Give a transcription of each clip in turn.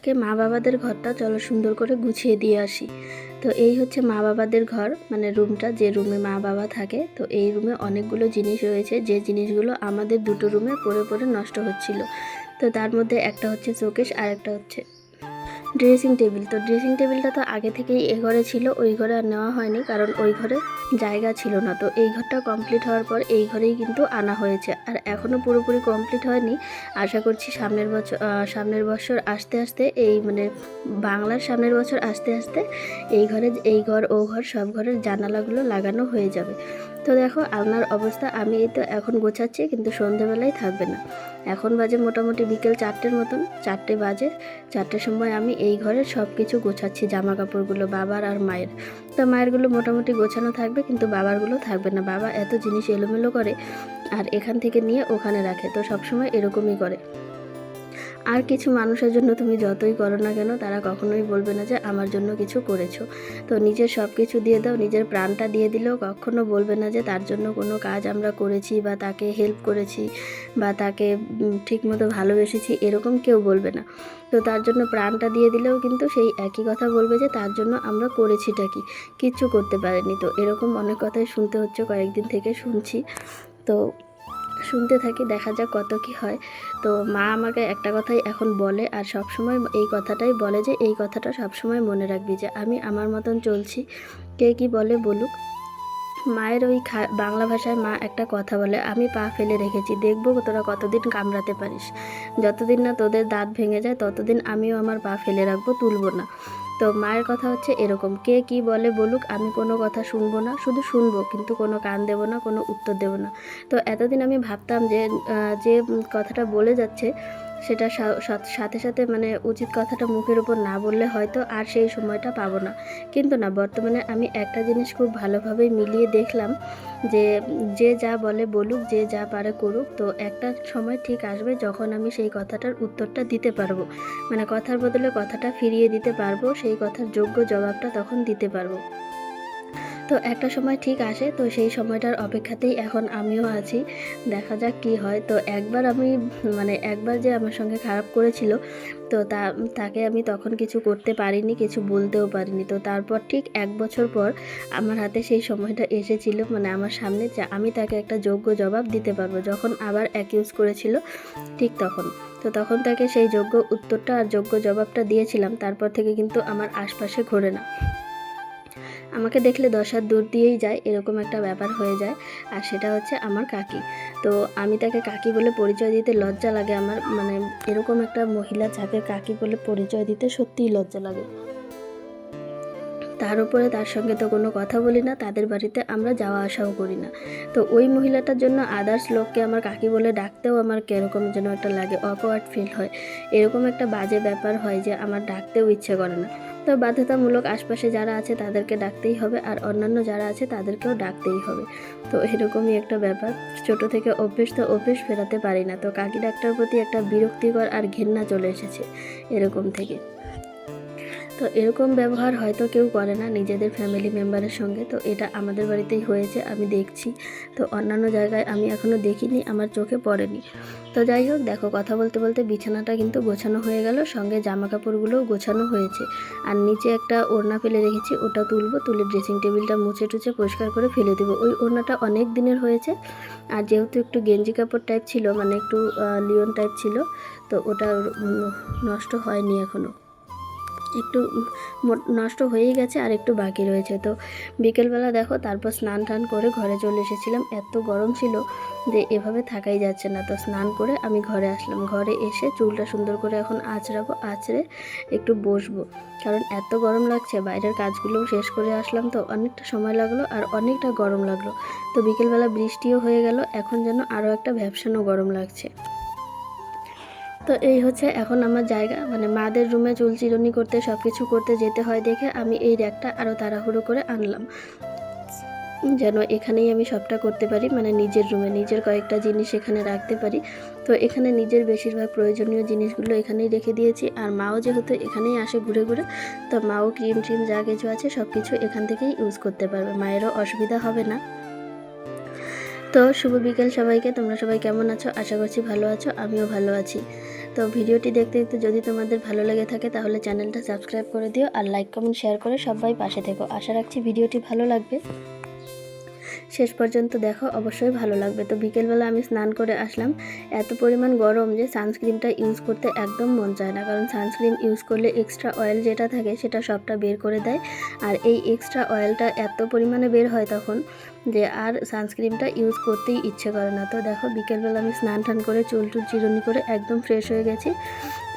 আজকে মা বাবাদের ঘরটা চলো সুন্দর করে গুছিয়ে দিয়ে আসি। তো এই হচ্ছে মা বাবাদের ঘর, মানে রুমটা, যে রুমে মা বাবা থাকে। তো এই রুমে অনেকগুলো জিনিস রয়েছে, যে জিনিসগুলো আমাদের দুটো রুমে পড়ে পড়ে নষ্ট হচ্ছিল। তো তার মধ্যে একটা হচ্ছে শোকেস আর একটা হচ্ছে ড্রেসিং টেবিল। তো ড্রেসিং টেবিলটা তো আগে থেকেই এ ঘরে ছিল, ওই ঘরে আর নেওয়া হয়নি, কারণ ওই ঘরে জায়গা ছিল না। তো এই ঘরটা কমপ্লিট হওয়ার পর এই ঘরেই কিন্তু আনা হয়েছে, আর এখনও পুরোপুরি কমপ্লিট হয়নি। আশা করছি সামনের বছর আস্তে আস্তে এই মানে বাংলার সামনের বছর আস্তে আস্তে এই ঘর ও ঘর সব ঘরের জানালাগুলো লাগানো হয়ে যাবে। তো দেখো আলনার অবস্থা, আমি এই তো এখন গোছাচ্ছি, কিন্তু সন্ধেবেলায় থাকবে না। এখন বাজে মোটামুটি বিকেল 4টের মতন, 4টে বাজে। 4টের সময় আমি এই ঘরের সব কিছু গোছাচ্ছি, জামা কাপড়গুলো বাবার আর মায়ের। তো মায়েরগুলো মোটামুটি গোছানো থাকবে, কিন্তু বাবারগুলো থাকবে না। বাবা এত জিনিস এলোমেলো করে, আর এখান থেকে নিয়ে ওখানে রাখে, তো সবসময় এরকমই করে। আর কিছু মানুষের জন্য তুমি যতই করো না কেন, তারা কখনোই বলবে না যে আমার জন্য কিছু করেছো। তো নিজের সব কিছু দিয়ে দাও, নিজের প্রাণটা দিয়ে দিলেও কখনো বলবে না যে তার জন্য কোনো কাজ আমরা করেছি, বা তাকে হেল্প করেছি, বা তাকে ঠিকমতো ভালোবেসেছি, এরকম কেউ বলবে না। তো তার জন্য প্রাণটা দিয়ে দিলেও কিন্তু সেই একই কথা বলবে যে তার জন্য আমরা করেছিটা কি, কিচ্ছু করতে পারিনি। তো এরকম অনেক কথাই শুনতে হচ্ছে, কয়েকদিন থেকে শুনছি। তো শুনতে থাকি, দেখা যাক কত কি হয়। তো মা আমাকে একটা কথাই এখন বলে, আর সব সময় এই কথাটাই বলে, যে এই কথাটা সব সময় মনে রাখবি, যে আমি আমার মতন চলছি, কে কি বলে বলুক। মায়ের ওই বাংলা ভাষায় মা একটা কথা বলে, আমি পা ফেলে রেখেছি, দেখবো তোরা কতদিন কামড়াতে পারিস। যতদিন না তোদের দাঁত ভেঙে যায় ততদিন আমিও আমার পা ফেলে রাখবো, তুলবো না। তো মায়ের কথা হচ্ছে এরকম, কে কি বলে বলুক, আমি কোনো কথা শুনবো না, শুধু শুনবো, কিন্তু কোনো কান দেবো না, কোনো উত্তর দেবো না। তো এতদিন আমি ভাবতাম যে যে কথাটা বলে যাচ্ছে সেটা সাথে সাথে মানে উচিত কথাটা মুখের উপর না বললে হয়তো আর সেই সময়টা পাবো না। কিন্তু না, বর্তমানে আমি একটা জিনিস খুব ভালোভাবেই মিলিয়ে দেখলাম, যে যে যা বলে বলুক, যে যা পারে করুক, তো একটা সময় ঠিক আসবে যখন আমি সেই কথাটার উত্তরটা দিতে পারবো, মানে কথার বদলে কথাটা ফিরিয়ে দিতে পারবো, সেই কথার যোগ্য জবাবটা তখন দিতে পারবো। তো একটা সময় ঠিক আসে, তো সেই সময়টার অপেক্ষাতেই এখন আমিও আছি, দেখা যাক কি হয়। তো একবার যে আমার সঙ্গে খারাপ করেছিল, তো তাকে আমি তখন কিছু করতে পারিনি, কিছু বলতেও পারিনি। তো তারপর ঠিক 1 বছর পর আমার হাতে সেই সময়টা এসেছিল, মানে আমার সামনে, যে আমি তাকে একটা যোগ্য জবাব দিতে পারবো। যখন আবার অ্যাকিউজ করেছিল ঠিক তখন, তো তখন তাকে সেই যোগ্য উত্তরটা আর যোগ্য জবাবটা দিয়েছিলাম। তারপর থেকে কিন্তু আমার আশপাশে ঘোরে না, আমাকে দেখলে 10 হাত দূর দিয়েই যায়, এরকম একটা ব্যাপার হয়ে যায়। আর সেটা হচ্ছে আমার কাকি। তো আমি তাকে কাকি বলে পরিচয় দিতে লজ্জা লাগে আমার, মানে এরকম একটা মহিলা যাকে কাকি বলে পরিচয় দিতে সত্যিই লজ্জা লাগে। তার উপরে তার সঙ্গে তো কোনো কথা বলি না, তাদের বাড়িতে আমরা যাওয়া আসাও করি না। তো ওই মহিলাটার জন্য আদার্স লোককে আমার কাকি বলে ডাকতেও আমার কীরকম যেন একটা লাগে, অকওয়ার্ড ফিল হয়। এরকম একটা বাজে ব্যাপার হয় যে আমার ডাকতেও ইচ্ছে করে না। তো বাধ্যতামূলক আশপাশে যারা আছে তাদেরকে ডাকতেই হবে, আর অন্যান্য যারা আছে তাদেরকেও ডাকতেই হবে। তো এরকমই একটা ব্যাপার, ছোট থেকে অভ্যেস, তো অভ্যেস ফেরাতে পারি না। তো কাকি ডাক্তার প্রতি একটা বিরক্তিকর আর ঘেন্না চলে এসেছে এরকম থেকে। তো এরকম ব্যবহার হয়তো কেউ করে না নিজেদের ফ্যামিলি মেম্বারের সঙ্গে, তো এটা আমাদের বাড়িতেই হয়েছে, আমি দেখছি। তো অন্যান্য জায়গায় আমি এখনও দেখিনি, আমার চোখে পড়েনি। তো যাই হোক, দেখো কথা বলতে বলতে বিছানাটা কিন্তু গোছানো হয়ে গেল, সঙ্গে জামা কাপড়গুলোও গোছানো হয়েছে। আর নিচে একটা ওড়না ফেলে রেখেছি, ওটা তুলবো, তুলে ড্রেসিং টেবিলটা মুছে টুছে পরিষ্কার করে ফেলে দেবো। ওই ওড়নাটা অনেক দিনের হয়েছে, আর যেহেতু একটু গেঞ্জি কাপড় টাইপ ছিল, মানে একটু লিওন টাইপ ছিল, তো ওটা নষ্ট হয়নি এখনও, একটু নষ্ট হয়েই গেছে, আর একটু বাকি রয়েছে। তো বিকেলবেলা দেখো, তারপর স্নান টান করে ঘরে চলে এসেছিলাম। এত গরম ছিল যে এভাবে থাকাই যাচ্ছে না। তো স্নান করে আমি ঘরে আসলাম, ঘরে এসে চুলটা সুন্দর করে এখন আঁচড়াবো, আঁচড়ে একটু বসবো, কারণ এত গরম লাগছে। বাইরের কাজগুলোও শেষ করে আসলাম, তো অনেকটা সময় লাগলো আর অনেকটা গরম লাগলো। তো বিকেলবেলা বৃষ্টিও হয়ে গেল, এখন যেন আরও একটা ভ্যাপসানো গরম লাগছে। তো এই হচ্ছে এখন আমার জায়গা, মানে মাদের রুমে চুল চিরুনি করতে, সব কিছু করতে যেতে হয় দেখে আমি এই র্যাকটা আরও তাড়াহুড়ো করে আনলাম, যেন এখানেই আমি সবটা করতে পারি, মানে নিজের রুমে নিজের কয়েকটা জিনিস এখানে রাখতে পারি। তো এখানে নিজের বেশিরভাগ প্রয়োজনীয় জিনিসগুলো এখানেই রেখে দিয়েছি। আর মাও যেহেতু এখানেই আসে ঘুরে ঘুরে, তো মাও ক্রিম ট্রিম যা কিছু আছে সব কিছু এখান থেকেই ইউজ করতে পারবে, মায়েরও অসুবিধা হবে না। তো শুভ বিকেল সবাইকে, তোমরা সবাই কেমন আছো? আশা করছি ভালো আছো, আমিও ভালো আছি। তো ভিডিওটি দেখতে দেখতে যদি তোমাদের ভালো লেগে থাকে তাহলে চ্যানেলটা সাবস্ক্রাইব করে দিও আর লাইক কমেন্ট শেয়ার করে সবাই পাশে থেকো। আশা রাখছি ভিডিওটি ভালো লাগবে, শেষ পর্যন্ত দেখো, অবশ্যই ভালো লাগবে। তো বিকেলবেলা আমি স্নান করে আসলাম। এত পরিমাণ গরম যে সানস্ক্রিনটা ইউজ করতে একদম মন চায় না, কারণ সানস্ক্রিন ইউজ করলে এক্সট্রা অয়েল যেটা থাকে সেটা সবটা বের করে দেয়, আর এই এক্সট্রা অয়েলটা এত পরিমাণে বের হয় তখন যে আর সানস্ক্রিনটা ইউজ করতেই ইচ্ছে করে না। তো দেখো বিকেলবেলা আমি স্নান টান করে চুল টুল চিরুনি করে একদম ফ্রেশ হয়ে গেছি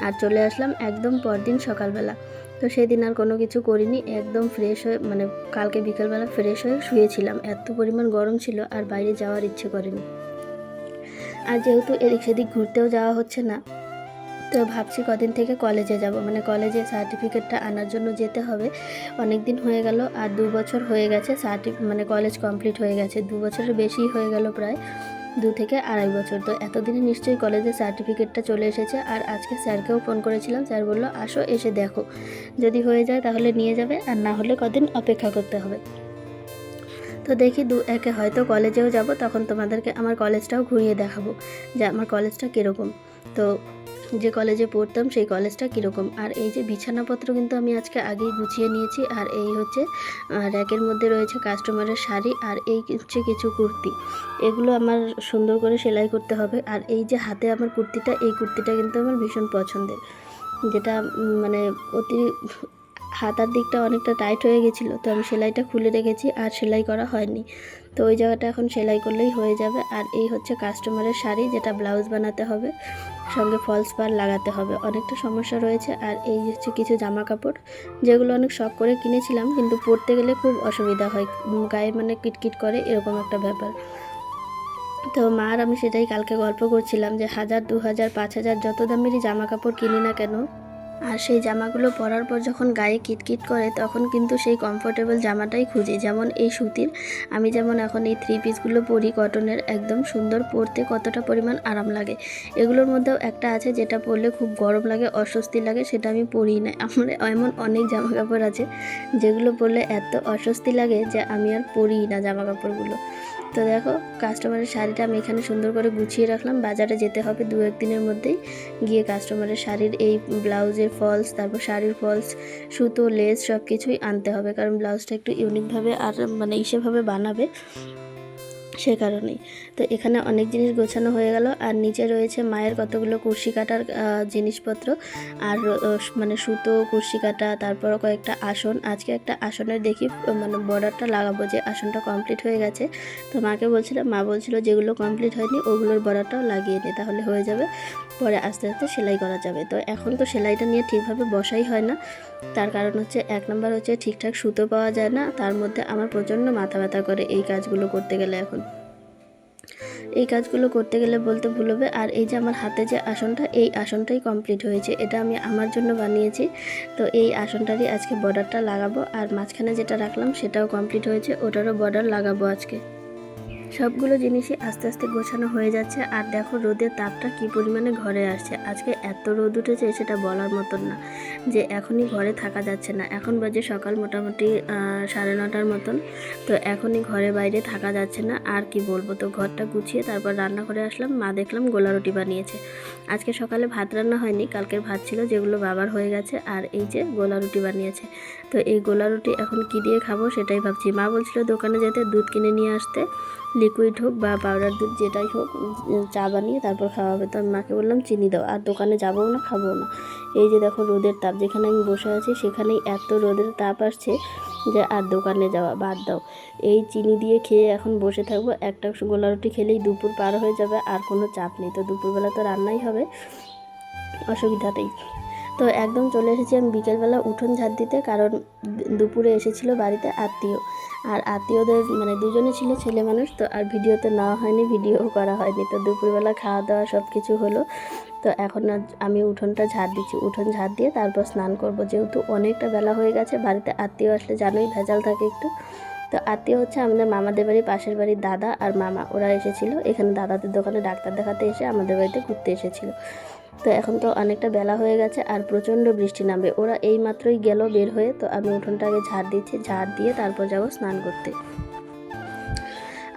আর চলে আসলাম একদম পরদিন সকালবেলা। তো সেদিন আর কোনো কিছু করিনি, একদম ফ্রেশ হয়ে মানে কালকে বিকেলবেলা ফ্রেশ হয়ে শুয়েছিলাম, এত পরিমাণ গরম ছিল আর বাইরে যাওয়ার ইচ্ছে করেনি। আর যেহেতু এদিক সেদিক ঘুরতেও যাওয়া হচ্ছে না, তো ভাবছি কদিন থেকে কলেজে যাব, মানে কলেজে সার্টিফিকেটটা আনার জন্য যেতে হবে। অনেক দিন হয়ে গেল, আর 2 বছর হয়ে গেছে মানে কলেজ কমপ্লিট হয়ে গেছে, 2 বছরের বেশি হয়ে গেল, প্রায় 2 থেকে আড়াই বছর। তো এতদিনে নিশ্চয়ই কলেজের সার্টিফিকেটটা চলে এসেছে। আর আজকে স্যারকেও ফোন করেছিলাম, স্যার বললো আসো, এসে দেখো, যদি হয়ে যায় তাহলে নিয়ে যাবে, আর না হলে কদিন অপেক্ষা করতে হবে। তো দেখি একে হয়তো কলেজেও যাব, তখন তোমাদেরকে আমার কলেজটাও ঘুরিয়ে দেখাবো যে আমার কলেজটা কীরকম, তো যে কলেজে পড়তাম সেই কলেজটা কীরকম। আর এই যে বিছানাপত্র কিন্তু আমি আজকে আগেই গুছিয়ে নিয়েছি, আর এই হচ্ছে র্যাকের মধ্যে রয়েছে কাস্টমারের শাড়ি, আর এই হচ্ছে কিছু কুর্তি, এগুলো আমার সুন্দর করে সেলাই করতে হবে। আর এই যে হাতে আমার কুর্তিটা, এই কুর্তিটা কিন্তু আমার ভীষণ পছন্দের, যেটা মানে অতি হাতার দিকটা অনেকটা টাইট হয়ে গেছিলো, তো আমি সেলাইটা খুলে রেখেছি আর সেলাই করা হয়নি, তো ওই জায়গাটা এখন সেলাই করলেই হয়ে যাবে। আর এই হচ্ছে কাস্টমারের শাড়ি, যেটা ব্লাউজ বানাতে হবে, সঙ্গে ফলস পাড় লাগাতে হবে, অনেকটা সমস্যা রয়েছে। আর এই হচ্ছে কিছু জামা কাপড়, যেগুলো অনেক শখ করে কিনেছিলাম, কিন্তু পরতে গেলে খুব অসুবিধা হয়, গায়ে মানে কিটকিট করে, এরকম একটা ব্যাপার। তো মা আর আমি সেটাই কালকে গল্প করছিলাম যে 1000, 2000, 5000 যত দামেরই জামা কাপড় কিনি না কেন, আর সেই জামাগুলো পরার পর যখন গায়ে কিটকিট করে তখন কিন্তু সেই কমফোর্টেবল জামাটাই খুঁজি। যেমন এই সুতির, আমি যেমন এখন এই 3 পিসগুলো পরি কটনের, একদম সুন্দর, পরতে কতটা পরিমাণ আরাম লাগে। এগুলোর মধ্যেও একটা আছে যেটা পরলে খুব গরম লাগে, অস্বস্তি লাগে, সেটা আমি পরিই না। আমার এমন অনেক জামা কাপড় আছে যেগুলো পরলে এত অস্বস্তি লাগে যে আমি আর পরিই না জামা কাপড়গুলো। তো দেখো কাস্টমারের শাড়িটা আমি এখানে সুন্দর করে গুছিয়ে রাখলাম, বাজারে যেতে হবে 2-1 দিনের মধ্যেই, গিয়ে কাস্টমারের শাড়ির এই ব্লাউজের ফলস, তারপর শাড়ির ফলস, সুতো, লেস সব কিছুই আনতে হবে, কারণ ব্লাউজটা একটু ইউনিকভাবে আর মানে ইসেভাবে বানাবে, সে কারণেই। তো এখানে অনেক জিনিস গোছানো হয়ে গেল, আর নিচে রয়েছে মায়ের কতগুলো কুর্শি কাটার জিনিসপত্র, আর মানে সুতো, কুর্শি কাটা, তারপর কয়েকটা আসন। আজকে একটা আসনের দেখি মানে বর্ডারটা লাগাবো, যে আসনটা কমপ্লিট হয়ে গেছে, তো মাকে বলছিলাম, মা বলছিল যেগুলো কমপ্লিট হয়নি ওগুলোর বর্ডারটাও লাগিয়ে নে, তাহলে হয়ে যাবে, পরে আস্তে আস্তে সেলাই করা যাবে। তো এখন তো সেলাইটা নিয়ে ঠিকভাবে বসাই হয় না, তার কারণ হচ্ছে 1 নম্বর হচ্ছে ঠিকঠাক সুতো পাওয়া যায় না, তার মধ্যে আমার প্রচণ্ড মাথা ব্যথা করে এই কাজগুলো করতে গেলে। এখন এই কাজগুলো করতে গেলে বলতে ভুল হবে। আর এই যে আমার হাতে যে আসনটা, এই আসনটাই কমপ্লিট হয়েছে, এটা আমি আমার জন্য বানিয়েছি, তো এই আসনটারই আজকে বর্ডারটা লাগাবো। আর মাঝখানে যেটা রাখলাম সেটাও কমপ্লিট হয়েছে, ওটারও বর্ডার লাগাবো আজকে। সবগুলো জিনিসই আস্তে আস্তে গোছানো হয়ে যাচ্ছে। আর দেখো রোদের তাপটা কী পরিমাণে ঘরে আসছে, আজকে এত রোদ উঠেছে সেটা বলার মতন না, যে এখনই ঘরে থাকা যাচ্ছে না। এখন বাজে সকাল মোটামুটি 9:30টার মতন, তো এখনই ঘরে বাইরে থাকা যাচ্ছে না। আর কি বলবো, তো ঘরটা গুছিয়ে তারপর রান্না করে আসলাম, মা দেখলাম গোলা রুটি বানিয়েছে। আজকে সকালে ভাত রান্না হয়নি, কালকের ভাত ছিল যেগুলো বাবার হয়ে গেছে, আর এই যে গোলা রুটি বানিয়েছে। তো এই গোলা রুটি এখন কী দিয়ে খাবো সেটাই ভাবছি। মা বলছিল দোকানে যেতে দুধ কিনে নিয়ে আসতে, লিকুইড হোক বা পাউডার দুধ যেটাই হোক, চা বানিয়ে তারপর খাওয়া হবে। তো আমি মাকে বললাম চিনি দাও, আর দোকানে যাবও না, খাবো না। এই যে দেখো রোদের তাপ, যেখানে আমি বসে আছি সেখানেই এত রোদের তাপ আসছে যে আর দোকানে যাওয়া বাদ দাও। এই চিনি দিয়ে খেয়ে এখন বসে থাকবো, একটা গোলা রুটি খেলেই দুপুর পার হয়ে যাবে, আর কোনো চাপ নেই। তো দুপুরবেলা তো রান্নাই হবে, অসুবিধাতেই। তো একদম চলে এসেছি আমি বিকেলবেলা উঠোন ঝাড় দিতে, কারণ দুপুরে এসেছিলো বাড়িতে আত্মীয়, আর আত্মীয়দের মানে দুজনে ছিল ছেলে মানুষ, তো আর ভিডিওতে নেওয়া হয়নি, ভিডিও করা হয়নি। তো দুপুরবেলা খাওয়া দাওয়া সব কিছু হলো, তো এখন আমি উঠোনটা ঝাড় দিচ্ছি, উঠোন ঝাড় দিয়ে তারপর স্নান করব, যেহেতু অনেকটা বেলা হয়ে গেছে। বাড়িতে আত্মীয় আসলে জানোই ভেজাল থাকে একটু। তো আত্মীয় হচ্ছে আমাদের মামাদের বাড়ি, পাশের বাড়ির দাদা আর মামা, ওরা এসেছিলো এখানে দাদাদের দোকানে ডাক্তার দেখাতে, এসে আমাদের বাড়িতে ঘুরতে এসেছিলো। তো এখন তো অনেকটা বেলা হয়ে গেছে আর প্রচণ্ড বৃষ্টি নামবে, ওরা এই মাত্রই গেল বের হয়ে। তো আমি উঠোনটা আগে ঝাড় দিচ্ছি, ঝাড় দিয়ে তারপর যাব স্নান করতে।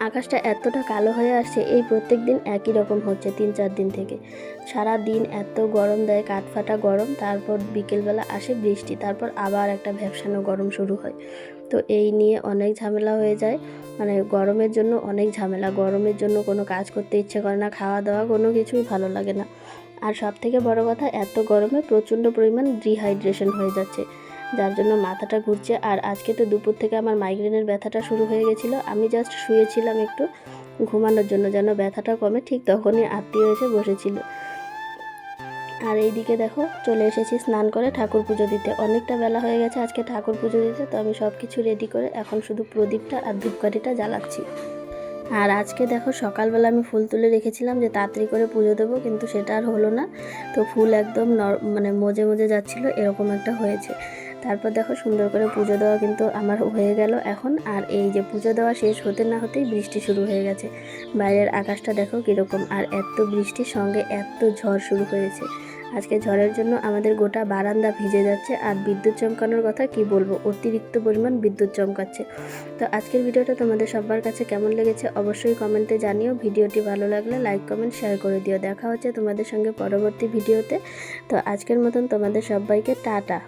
আকাশটা এতটা কালো হয়ে আসছে, এই প্রত্যেক দিন একই রকম হচ্ছে 3-4 দিন থেকে। সারা দিন এত গরম দেয়, কাঠফাটা গরম, তারপর বিকেলবেলা আসে বৃষ্টি, তারপর আবার একটা ভ্যাপসানো গরম শুরু হয়। তো এই নিয়ে অনেক ঝামেলা হয়ে যায়, মানে গরমের জন্য অনেক ঝামেলা। গরমের জন্য কোনো কাজ করতে ইচ্ছে করে না, খাওয়া দাওয়া কোনো কিছুই ভালো লাগে না। আর সবথেকে বড় কথা, এত গরমে প্রচণ্ড পরিমাণ ডিহাইড্রেশন হয়ে যাচ্ছে, যার জন্য মাথাটা ঘুরছে। আর আজকে তো দুপুর থেকে আমার মাইগ্রেনের ব্যথাটা শুরু হয়ে গেছিলো। আমি জাস্ট শুয়েছিলাম একটু ঘুমানোর জন্য, যেন ব্যথাটা কমে, ঠিক তখনই আত্মীয় এসে বসেছিল। আর এইদিকে দেখো চলে এসেছি স্নান করে ঠাকুর পুজো দিতে। অনেকটা বেলা হয়ে গেছে আজকে ঠাকুর পুজো দিতে, তো আমি সব কিছু রেডি করে এখন শুধু প্রদীপটা আর ধূপকাঠিটা জ্বালাচ্ছি। আর আজকে দেখো সকালবেলা আমি ফুল তুলে রেখেছিলাম যে তাড়াতাড়ি করে পুজো দেবো, কিন্তু সেটা আর হলো না। তো ফুল একদম মানে মজে মজে যাচ্ছিল, এরকম একটা হয়েছে। তারপর দেখো সুন্দর করে পুজো দেওয়া কিন্তু আমার হয়ে গেল এখন। আর এই যে পুজো দেওয়া শেষ হতে না হতেই বৃষ্টি শুরু হয়ে গেছে। বাইরের আকাশটা দেখো কীরকম, আর এত বৃষ্টির সঙ্গে এত ঝড় শুরু হয়েছে। আজকে ঝড়ের জন্য আমাদের গোটা বারান্দা ভিজে যাচ্ছে। আর বিদ্যুৎ চমকানোর কথা কি বলবো, অতিরিক্ত পরিমাণ বিদ্যুৎ চমকাচ্ছে। তো আজকের ভিডিওটা তোমাদের সবার কাছে কেমন লেগেছে অবশ্যই কমেন্টে জানিও। ভিডিওটি ভালো লাগলে লাইক কমেন্ট শেয়ার করে দিও। দেখা হচ্ছে তোমাদের সঙ্গে পরবর্তী ভিডিওতে। তো আজকের মতন তোমাদের সবাইকে টাটা।